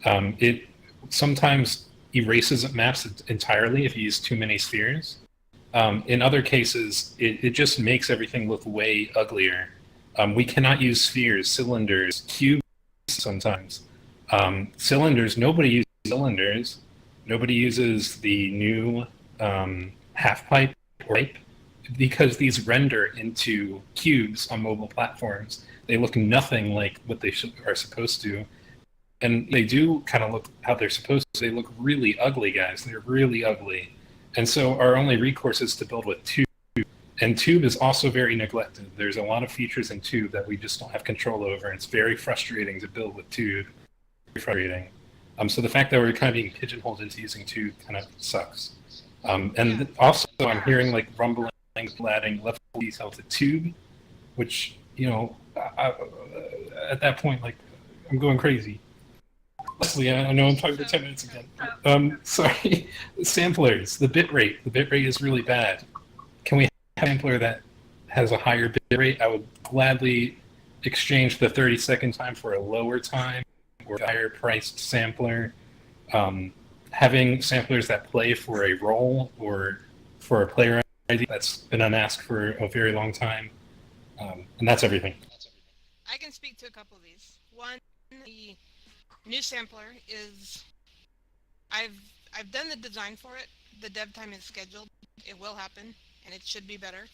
It sometimes erases maps entirely if you use too many spheres. In other cases, it just makes everything look way uglier. We cannot use spheres, cylinders, cubes sometimes. Cylinders, nobody uses cylinders. Nobody uses the new half pipe or pipe because these render into cubes on mobile platforms. They look nothing like what they are supposed to. And they do kind of look how they're supposed to. They look really ugly, guys. They're really ugly. And so our only recourse is to build with Tube. And Tube is also very neglected. There's a lot of features in Tube that we just don't have control over. And it's very frustrating to build with Tube. Very frustrating. So the fact that we're kind of being pigeonholed into using Tube kind of sucks. And also I'm hearing like rumblings adding level detail to Tube, which, you know, at that point, like, I'm going crazy. Leslie, I know I'm talking for 10 minutes again. Sorry. Samplers, the bit rate. The bit rate is really bad. Can we have a sampler that has a higher bit rate? I would gladly exchange the 30-second time for a lower time or a higher priced sampler. Having samplers that play for a role or for a player ID, that's been unasked for a very long time. And that's everything. I can speak to a couple of these. One, the new sampler is, I've done the design for it. The dev time is scheduled. It will happen, and it should be better.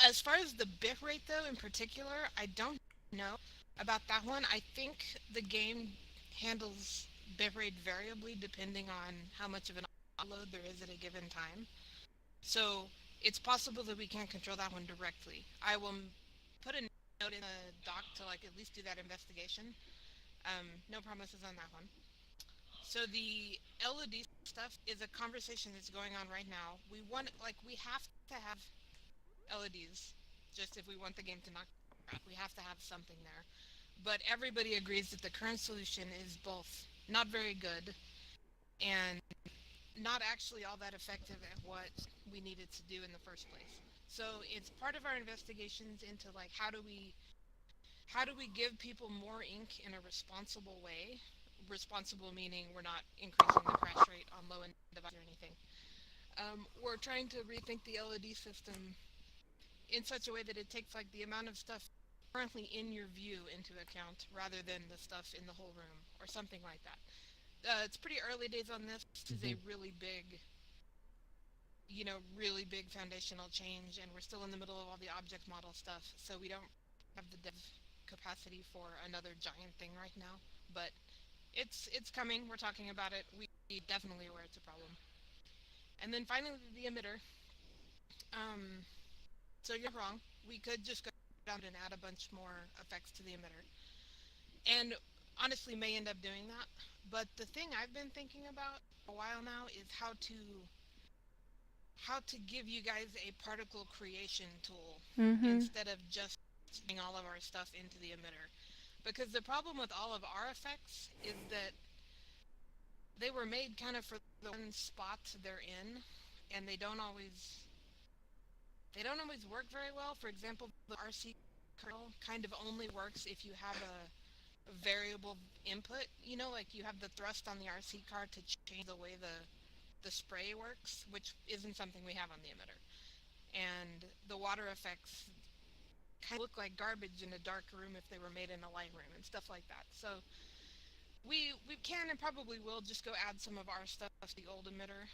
As far as the bit rate, though, in particular, I don't know about that one. I think the game handles bitrate variably depending on how much of an upload there is at a given time. So it's possible that we can't control that one directly. I will put a note in the doc to like at least do that investigation. No promises on that one. So the LED stuff is a conversation that's going on right now. We have to have LEDs just if we want the game to not crap. We have to have something there. But everybody agrees that the current solution is both not very good and not actually all that effective at what we needed to do in the first place. So it's part of our investigations into like how do we give people more ink in a responsible way? Responsible meaning we're not increasing the crash rate on low-end devices or anything. We're trying to rethink the LED system in such a way that it takes like the amount of stuff currently in your view into account rather than the stuff in the whole room or something like that. It's pretty early days on this. This is a really big foundational change, and we're still in the middle of all the object model stuff, so we don't have the dev capacity for another giant thing right now, but it's coming. We're talking about it. We definitely aware it's a problem. And then finally the emitter. So you're wrong. We could just go down and add a bunch more effects to the emitter. And honestly may end up doing that. But the thing I've been thinking about for a while now is how to give you guys a particle creation tool instead of just putting all of our stuff into the emitter. Because the problem with all of our effects is that they were made kind of for the one spot they're in, and they don't always work very well. For example, the RC kernel kind of only works if you have a variable input. Like you have the thrust on the RC card to change the way the spray works, which isn't something we have on the emitter. And the water effects kind of look like garbage in a dark room if they were made in a light room and stuff like that. So we can and probably will just go add some of our stuff to the old emitter.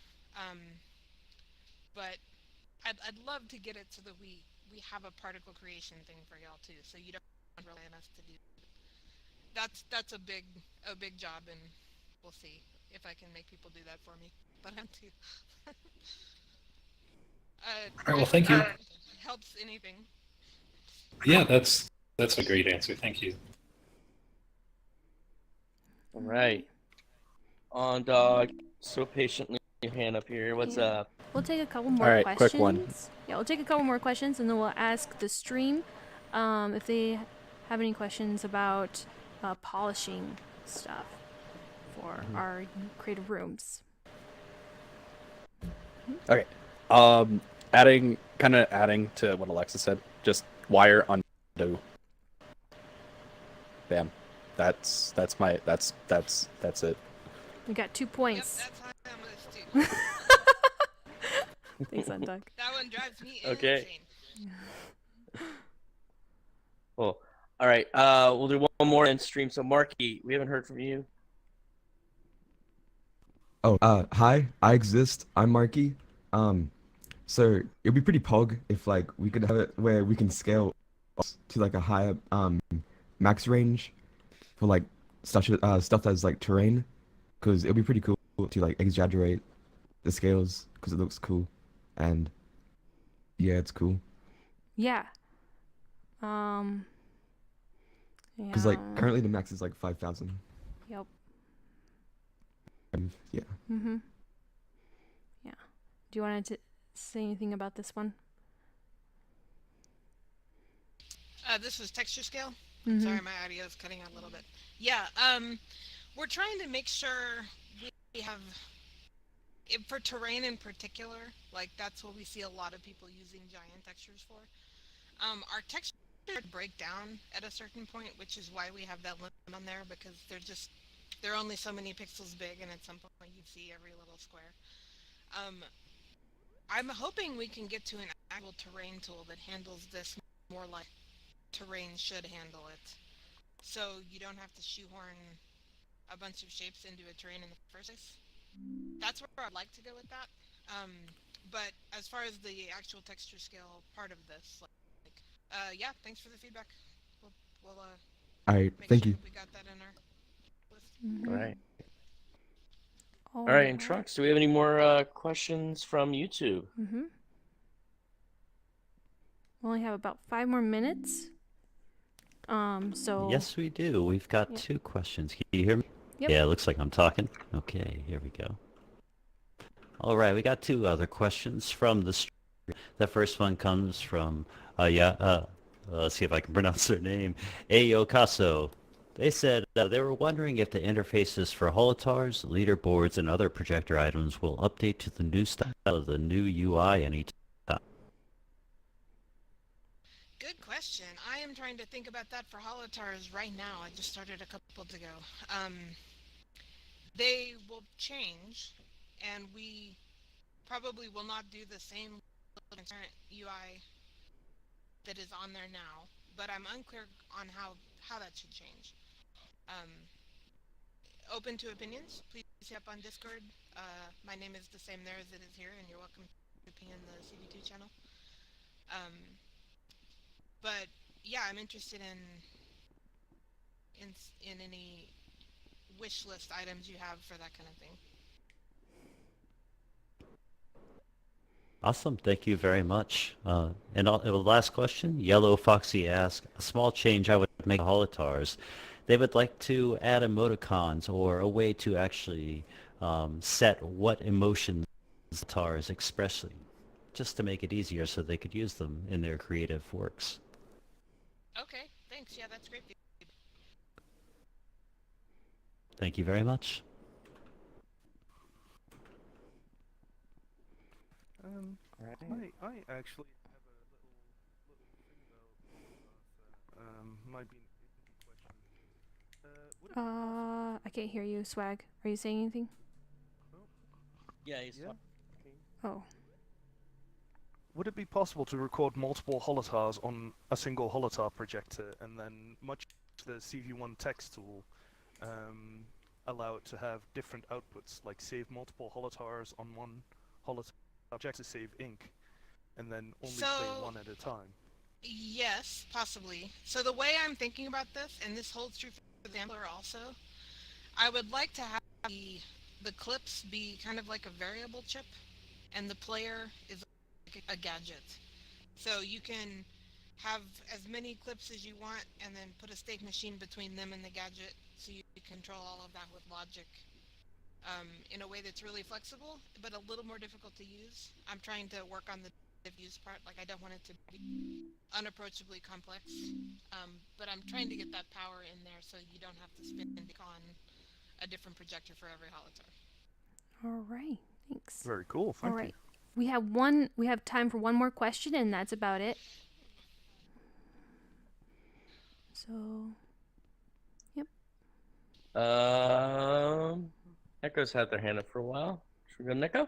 But I'd love to get it so that we have a particle creation thing for y'all too, so you don't rely on us to do that. That's a big job, and we'll see if I can make people do that for me. But I'm too. All right, well, thank you. Helps anything. Yeah, that's a great answer. Thank you. All right. On dog, so patiently your hand up here. What's up? We'll take a couple more All right, questions. quick one. Yeah, we'll take a couple more questions, and then we'll ask the stream if they have any questions about polishing stuff for our creative rooms. Okay. Adding to what Alexa said, just wire undo. Bam. That's it. We got 2 points. Yep, that's high on my list too. Thanks, Undog. That one drives me Okay. insane. Cool. All right. We'll do one more in stream. So Marky, we haven't heard from you. Oh, hi, I exist. I'm Marky. So it'd be pretty pog if like we could have it where we can scale to like a higher max range for like stuff that's like terrain, because it'd be pretty cool to like exaggerate the scales because it looks cool, and yeah, it's cool. Yeah. Because like currently the max is like 5,000. Yep. Yeah. Yeah. Do you want to say anything about this one? This was texture scale. Mhm. Sorry, my audio is cutting out a little bit. Yeah, we're trying to make sure we have, for terrain in particular, like that's what we see a lot of people using giant textures for. Our textures break down at a certain point, which is why we have that limit on there, because they're only so many pixels big, and at some point you see every little square. I'm hoping we can get to an actual terrain tool that handles this more like terrain should handle it. So you don't have to shoehorn a bunch of shapes into a terrain in the first place. That's where I'd like to go with that. But as far as the actual texture scale part of this, yeah, thanks for the feedback. We'll All right, make thank sure you. that we got that in our list. Mhm. All right. All All right, and right. Trunks, do we have any more questions from YouTube? Mhm. We only have about 5 more minutes. So. Yes, we do. We've got Yeah. 2 questions. Can you hear me? Yep. Yeah, it looks like I'm talking. Okay, here we go. All right, we got 2 other questions from the stream. The first one comes from, let's see if I can pronounce their name, Ayokaso. They said they were wondering if the interfaces for holotars, leaderboards, and other projector items will update to the new style of the new UI anytime. Good question. I am trying to think about that for holotars right now. I just started a couple ago. They will change, and we probably will not do the same current UI that is on there now, but I'm unclear on how that should change. Open to opinions. Please hit up on Discord. My name is the same there as it is here, and you're welcome to ping in the CV2 channel. But yeah, I'm interested in any wish list items you have for that kind of thing. Awesome, thank you very much. And the last question, Yellow Foxy asked, a small change I would make to holotars. They would like to add emoticons or a way to actually set what emotions the avatar is expressing, just to make it easier so they could use them in their creative works. Okay, thanks. Yeah, that's great. Thank you very much. I actually have a little thing about might be an interesting question. I can't hear you, Swag. Are you saying anything? Yeah, he's talking. Oh. Would it be possible to record multiple holotars on a single holotar projector, and then, much to the CV1 text tool, allow it to have different outputs, like save multiple holotars on one holotar projector, save ink, and then only play one at a time? Yes, possibly. So the way I'm thinking about this, and this holds true for the Ambler also, I would like to have the clips be kind of like a variable chip, and the player is like a gadget. So you can have as many clips as you want, and then put a state machine between them and the gadget, so you control all of that with logic in a way that's really flexible, but a little more difficult to use. I'm trying to work on the use part. Like, I don't want it to be unapproachably complex, but I'm trying to get that power in there so you don't have to spin on a different projector for every holotar. All right, thanks. Very cool. Thank All right. you. We have time for one more question, and that's about it. So, yep. Echo's had their hand up for a while. Should we go to Neko?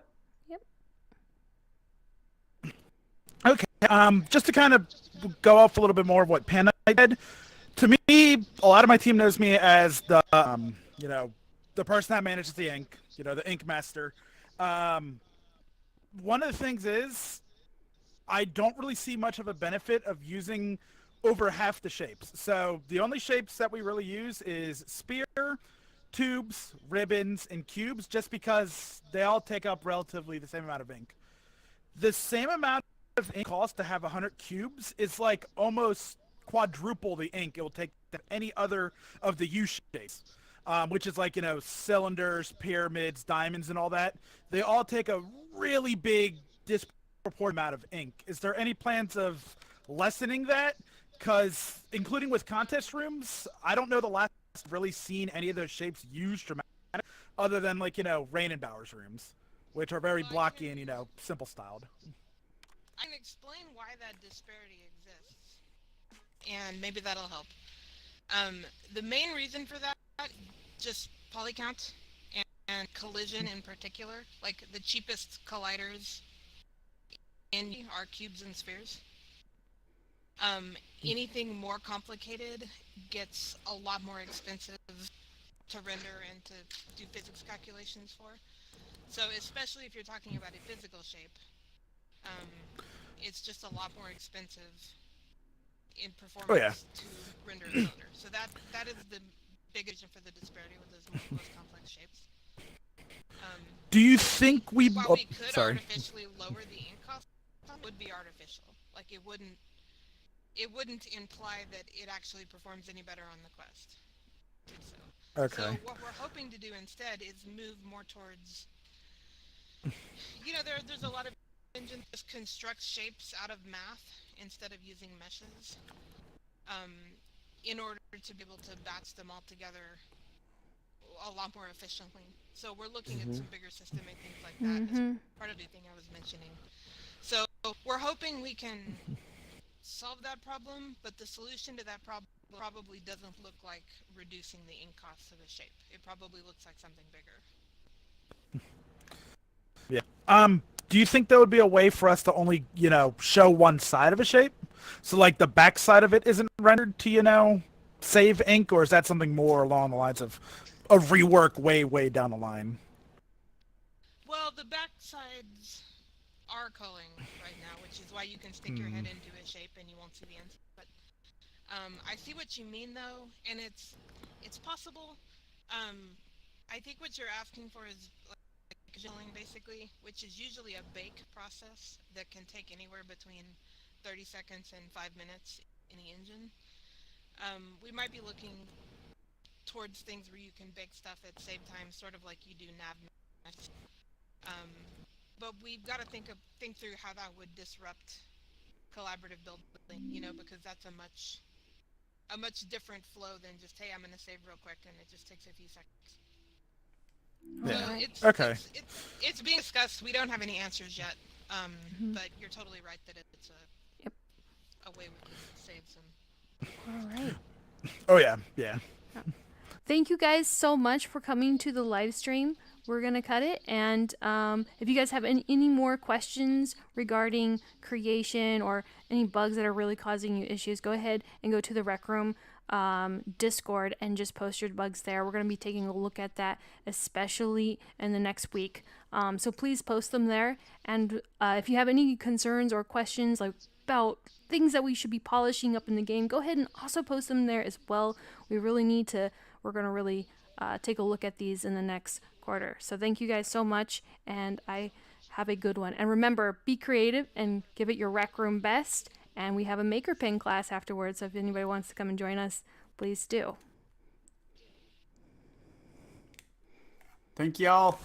Yep. Okay, just to kind of go off a little bit more of what Panda did. To me, a lot of my team knows me as the, the person that manages the ink, the ink master. One of the things is, I don't really see much of a benefit of using over half the shapes. So the only shapes that we really use is spear, tubes, ribbons, and cubes, just because they all take up relatively the same amount of ink. The same amount of ink cost to have 100 cubes is like almost quadruple the ink it will take than any other of the U shapes, which is like, cylinders, pyramids, diamonds, and all that. They all take a really big disproportionate amount of ink. Is there any plans of lessening that because including with contest rooms, I don't know the last I've really seen any of those shapes used dramatic, other than like Rain and Bowers rooms, which are very blocky and simple styled. I can explain why that disparity exists, and maybe that'll help. The main reason for that, just poly count and collision in particular. Like the cheapest colliders in are cubes and spheres. Anything more complicated gets a lot more expensive to render and to do physics calculations for. So especially if you're talking about a physical shape, it's just a lot more expensive in performance to render a cylinder. So that is the big reason for the disparity with those most complex shapes. Do you think we? While we could artificially lower the ink cost, it would be artificial. Like it wouldn't imply that it actually performs any better on the Quest. Okay. So what we're hoping to do instead is move more towards, there's a lot of engines that construct shapes out of math instead of using meshes, in order to be able to batch them all together a lot more efficiently. So we're looking at some bigger system and things like that as part of the thing I was mentioning. So we're hoping we can solve that problem, but the solution to that problem probably doesn't look like reducing the ink costs of a shape. It probably looks like something bigger. Yeah. Do you think there would be a way for us to only, show one side of a shape? So like the back side of it isn't rendered to, save ink, or is that something more along the lines of a rework way down the line? Well, the back sides are culling right now, which is why you can stick your head into a shape and you won't see the ends. But I see what you mean though, and it's possible. I think what you're asking for is like culling basically, which is usually a bake process that can take anywhere between 30 seconds and 5 minutes in the engine. We might be looking towards things where you can bake stuff at the same time, sort of like you do nav. But we've got to think through how that would disrupt collaborative building, because that's a much different flow than just, hey, I'm going to save real quick and it just takes a few seconds. Yeah. So it's being discussed. We don't have any answers yet, but you're totally right that it's a way we can save some. All right. Oh yeah. Thank you guys so much for coming to the live stream. We're going to cut it. And if you guys have any more questions regarding creation or any bugs that are really causing you issues, go ahead and go to the Rec Room Discord and just post your bugs there. We're going to be taking a look at that, especially in the next week. So please post them there. And if you have any concerns or questions about things that we should be polishing up in the game, go ahead and also post them there as well. We're going to really take a look at these in the next quarter. So thank you guys so much, and I have a good one. And remember, be creative and give it your Rec Room best. And we have a Maker Pen class afterwards, so if anybody wants to come and join us, please do. Thank y'all.